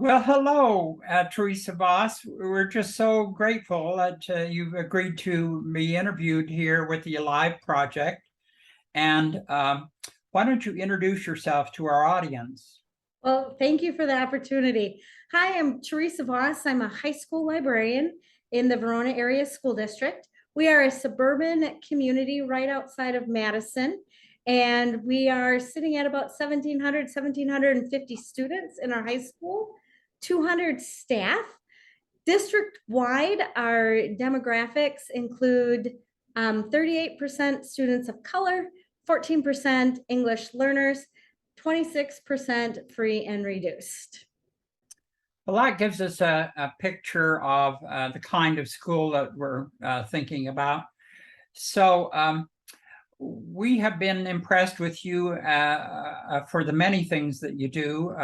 Well, hello, Teresa Voss. We're just so grateful that you've agreed to be interviewed here with the Alive Project. And why don't you introduce yourself to our audience? Well, thank you for the opportunity. Hi, I'm Teresa Voss. I'm a high school librarian in the Verona Area School District. We are a suburban community right outside of Madison, and we are sitting at about 1,750 students in our high school, 200 staff. District-wide, our demographics include 38% students of color, 14% English learners, 26% free and reduced. Well, that gives us a picture of the kind of school that we're thinking about. So we have been impressed with you for the many things that you do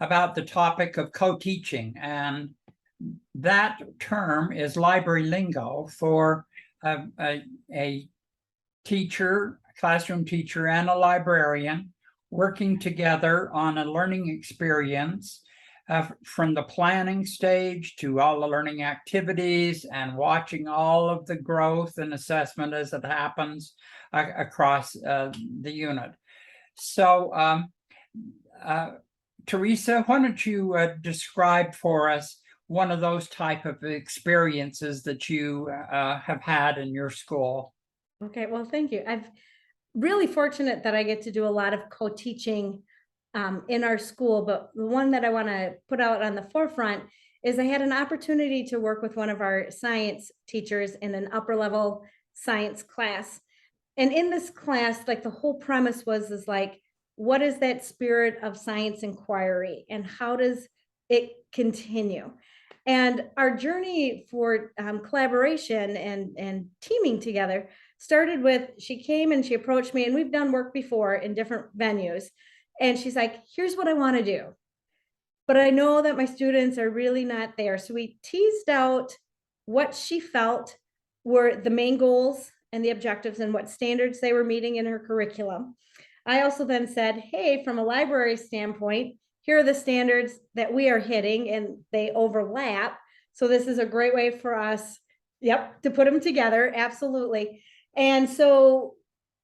about the topic of co-teaching. And that term is library lingo for a teacher, classroom teacher, and a librarian working together on a learning experience from the planning stage to all the learning activities and watching all of the growth and assessment as it happens across the unit. So, Teresa, why don't you describe for us one of those type of experiences that you have had in your school? Okay, well, thank you. I'm really fortunate that I get to do a lot of co-teaching in our school, but the one that I want to put out on the forefront is I had an opportunity to work with one of our science teachers in an upper level science class. And in this class, like the whole premise is like, what is that spirit of science inquiry and how does it continue? And our journey for collaboration and teaming together started with, she came and she approached me, and we've done work before in different venues. And she's like, here's what I want to do. But I know that my students are really not there. So we teased out what she felt were the main goals and the objectives and what standards they were meeting in her curriculum. I also then said, hey, from a library standpoint, here are the standards that we are hitting and they overlap. So this is a great way for us, to put them together. Absolutely. And so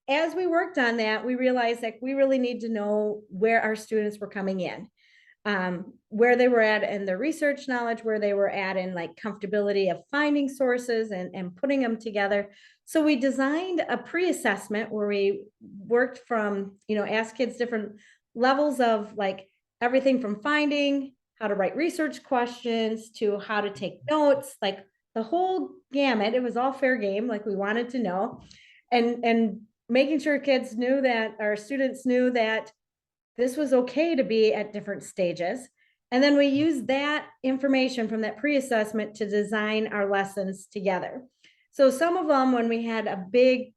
as we worked on that, we realized that we really need to know where our students were coming in, where they were at in their research knowledge, where they were at in like comfortability of finding sources and putting them together. So we designed a pre-assessment where we worked from, ask kids different levels of like everything from finding, how to write research questions, to how to take notes, like the whole gamut. It was all fair game, like we wanted to know. And making sure kids knew that, our students knew that this was okay to be at different stages. And then we used that information from that pre-assessment to design our lessons together. So some of them, when we had a big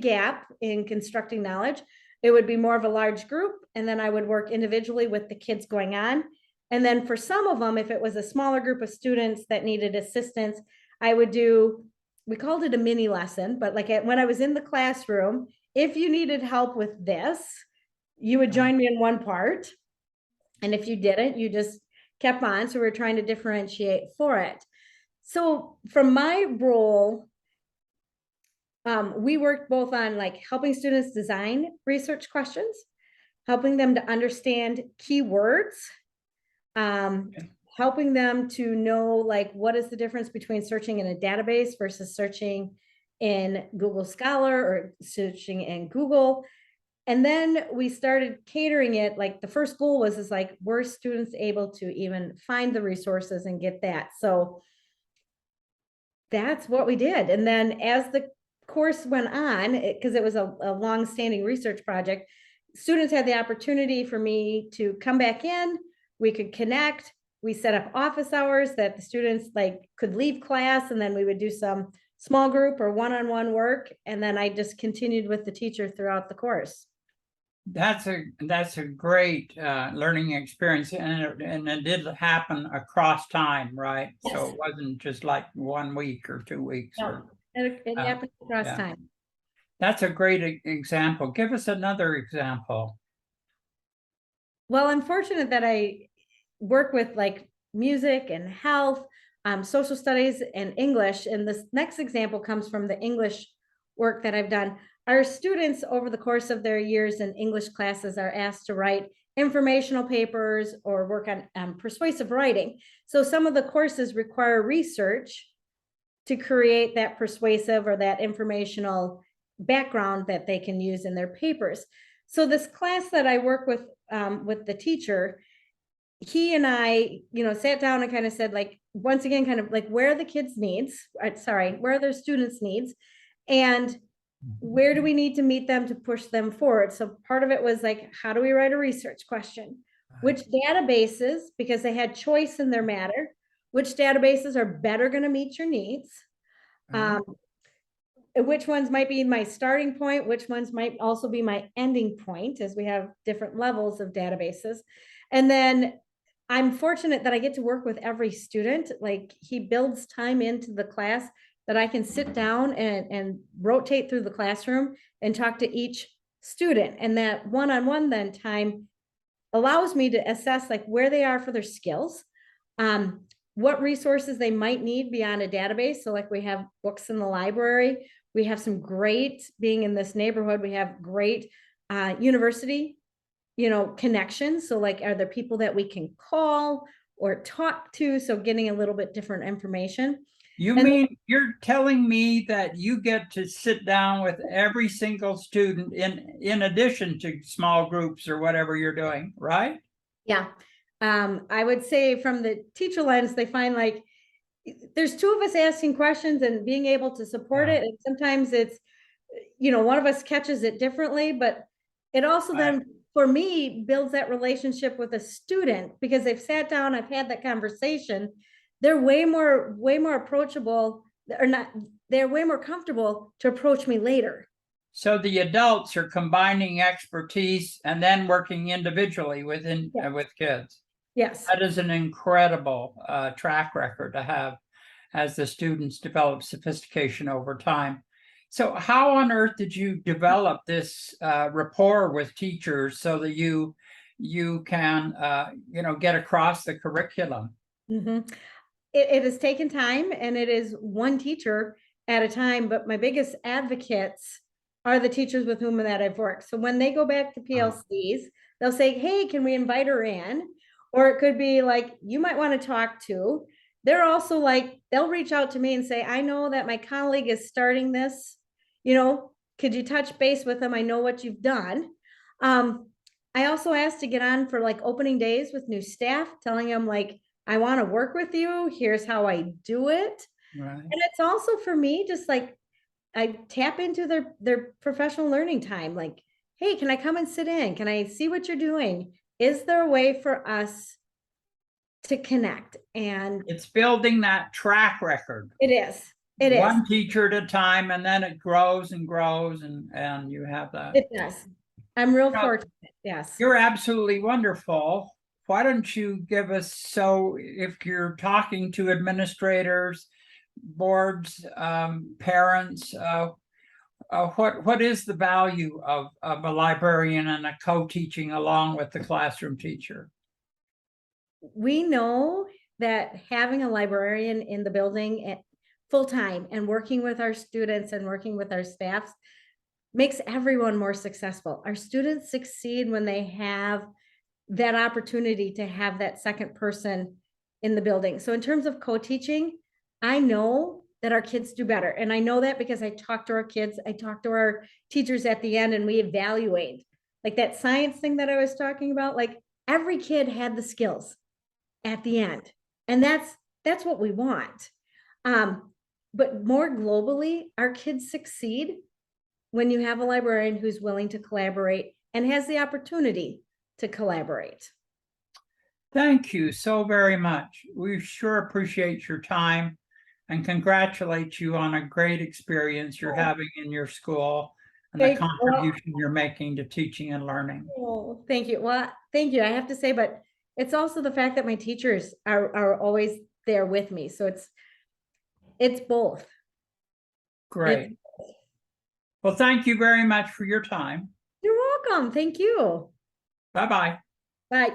gap in constructing knowledge, it would be more of a large group. And then I would work individually with the kids going on. And then for some of them, if it was a smaller group of students that needed assistance, I would do, we called it a mini lesson, but like when I was in the classroom, if you needed help with this, you would join me in one part. And if you didn't, you just kept on. So we we're trying to differentiate for it. So from my role, we worked both on like helping students design research questions, helping them to understand keywords, helping them to know like what is the difference between searching in a database versus searching in Google Scholar or searching in Google. And then we started catering it. Like the first goal was like, were students able to even find the resources and get that? So that's what we did. And then as the course went on, because it was a long-standing research project, students had the opportunity for me to come back in. We could connect. We set up office hours that the students like could leave class, and then we would do some small group or one-on-one work. And then I just continued with the teacher throughout the course. That's a great learning experience, and it did happen across time, right? Yes. So it wasn't just like 1 week or 2 weeks. No, it happened across time. That's a great example. Give us another example. Well, I'm fortunate that work with like music and health, social studies and English. And this next example comes from the English work that I've done. Our students over the course of their years in English classes are asked to write informational papers or work on persuasive writing. So some of the courses require research to create that persuasive or that informational background that they can use in their papers. So this class that I work with the teacher, he and I, sat down and kind of said, like, once again, kind of like, where are the kids' needs? Where are their students' needs? And where do we need to meet them to push them forward? So part of it was like, how do we write a research question? Which databases, because they had choice in their matter, which databases are better going to meet your needs? Which ones might be my starting point, which ones might also be my ending point, as we have different levels of databases. And then I'm fortunate that I get to work with every student. Like, he builds time into the class that I can sit down and rotate through the classroom and talk to each student. And that one-on-one then time allows me to assess like where they are for their skills, what resources they might need beyond a database. So like, we have books in the library. We have some great, being in this neighborhood, we have great university, connections. So like, are there people that we can call or talk to? So getting a little bit different information. You mean you're telling me that you get to sit down with every single student in addition to small groups or whatever you're doing, right? Yeah. I would say from the teacher lens, they find like there's two of us asking questions and being able to support it. And sometimes it's, one of us catches it differently, but it also then, for me, builds that relationship with a student because they've sat down, I've had that conversation. They're way more approachable, or not, they're way more comfortable to approach me later. So the adults are combining expertise and then working individually with kids. Yes. That is an incredible track record to have as the students develop sophistication over time. So how on earth did you develop this rapport with teachers so that you can get across the curriculum? Mm-hmm. It has taken time, and it is one teacher at a time, but my biggest advocates are the teachers with whom that I've worked. So when they go back to PLCs, they'll say, hey, can we invite her in? Or it could be like, you might want to talk to. They're also like, they'll reach out to me and say, I know that my colleague is starting this, could you touch base with them? I know what you've done. I also asked to get on for like opening days with new staff, telling them like, I want to work with you. Here's how I do it. Right. And it's also for me, just like, I tap into their professional learning time. Like, hey, can I come and sit in? Can I see what you're doing? Is there a way for us to connect? And it's building that track record. It is. One teacher at a time, and then it grows and grows, and you have that. It does. I'm real fortunate. Yes. You're absolutely wonderful. Why don't you give us, so if you're talking to administrators, boards, parents, what is the value of a librarian and a co-teaching along with the classroom teacher? We know that having a librarian in the building at full-time and working with our students and working with our staffs makes everyone more successful. Our students succeed when they have that opportunity to have that second person in the building. So in terms of co-teaching, I know that our kids do better. And I know that because I talk to our kids, I talk to our teachers at the end, and we evaluate. Like that science thing that I was talking about, like every kid had the skills at the end. And that's what we want. But more globally, our kids succeed when you have a librarian who's willing to collaborate and has the opportunity to collaborate. Thank you so very much. We sure appreciate your time and congratulate you on a great experience you're having in your school and the contribution you're making to teaching and learning. Oh, thank you. Well, thank you. I have to say, but it's also the fact that my teachers are always there with me. So it's both. Great. Well, thank you very much for your time. You're welcome. Thank you. Bye-bye. Bye.